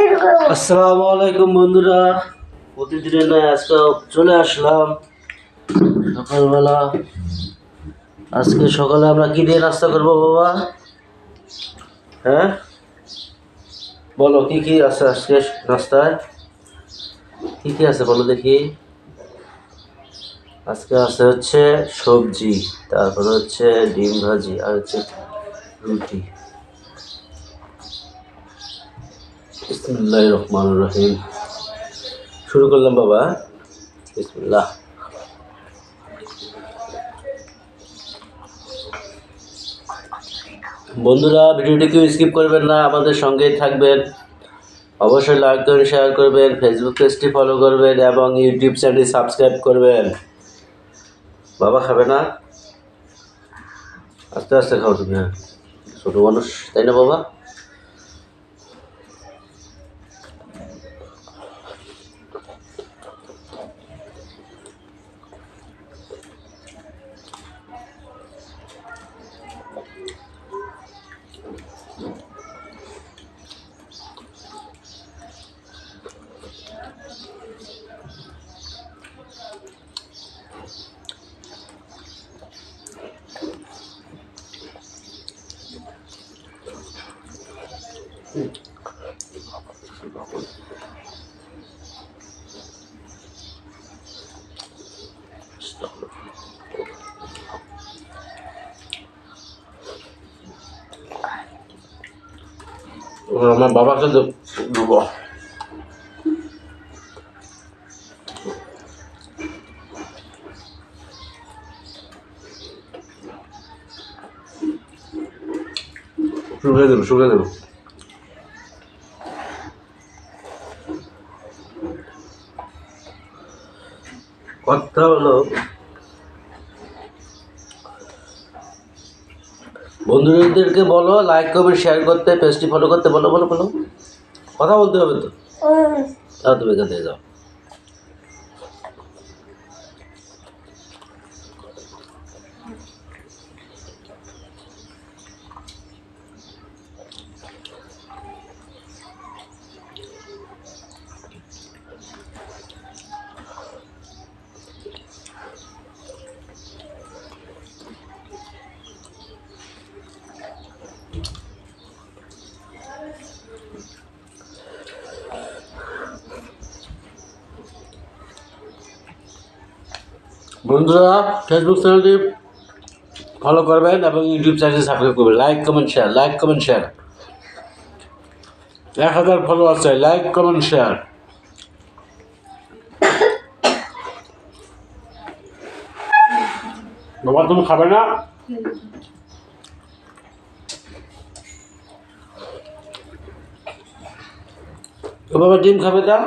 আসসালামু আলাইকুম বন্ধুরা, প্রতিদিনের নয় আজকে চলে আসলাম সকালবেলা। আজকে সকালে আমরা কি দিয়ে নাস্তা করবো বাবা? হ্যাঁ বলো, কি কি আছে আজকে নাস্তায়? কি কি আছে বলো দেখি। আজকে আছে হচ্ছে সবজি, তারপরে হচ্ছে ডিম ভাজি, আর হচ্ছে রুটি। বিসমিল্লাহির রহমানির রহিম। শুরু করলাম বাবা, বিসমিল্লাহ। বন্ধুরা, ভিডিওটি কেউ স্কিপ করবেন না, আমাদের সঙ্গেই থাকবেন। অবশ্যই লাইক করবেন, শেয়ার করবেন, ফেসবুক পেজটি ফলো করবেন এবং ইউটিউব চ্যানেলটি সাবস্ক্রাইব করবেন। বাবা খাবে না? আস্তে আস্তে খাও তুমি। হ্যাঁ, ছোটো মানুষ তাই না বাবা? আমার বাবাকে দেবো। শুকিয়ে দেবো, শুকিয়ে দেবো। কথা হলো, বন্ধুদেরকে বলো লাইক কমেন্ট শেয়ার করতে, পেজটি ফলো করতে। বলো বলো বলো, কথা বলতে হবে তো। তাও তুমি এখান থেকে যাও। বন্ধুরা, ফেসবুক চ্যানেলটি ফলো করবেন এবং ইউটিউব চ্যানেলটি সাবস্ক্রাইব করবেন। Like comment share, like comment share. 1000 follower চাই, লাইক কমেন্ট শেয়ার। বাবা তুমি খাবে না? তো বাবা ডিম খাবে তা?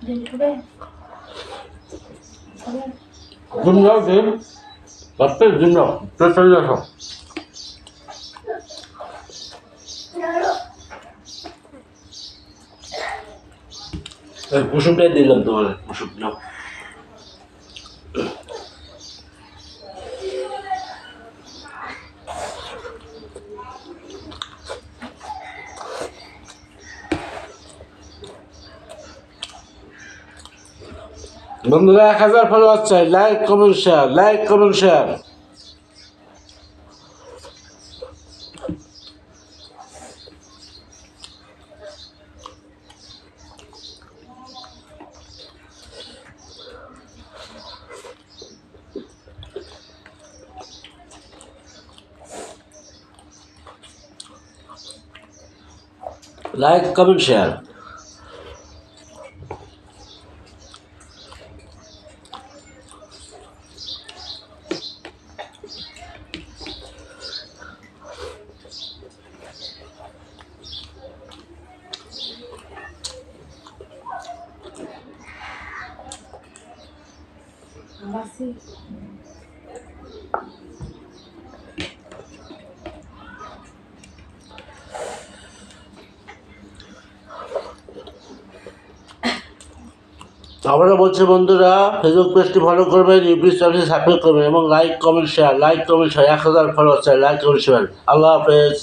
ডিম দাও, ডিম ভাবতে ডিম দাও, তো চলে আসো। কুসুমটাই দিলাম তোমার, কুসুম নাও। বন্ধুরা 1000 ফলোয়ার চাই, like comment share, like comment share. Like comment share. আমরা বলছি বন্ধুরা, ফেসবুক পেজটি ফলো করবেন, ইউটিউব চ্যানেলটি সাবস্ক্রাইব করবেন এবং লাইক কমেন্ট শেয়ার 1000 ফলোয়ার চাই, লাইক কমেন্ট শেয়ার। আল্লাহ হাফেজ।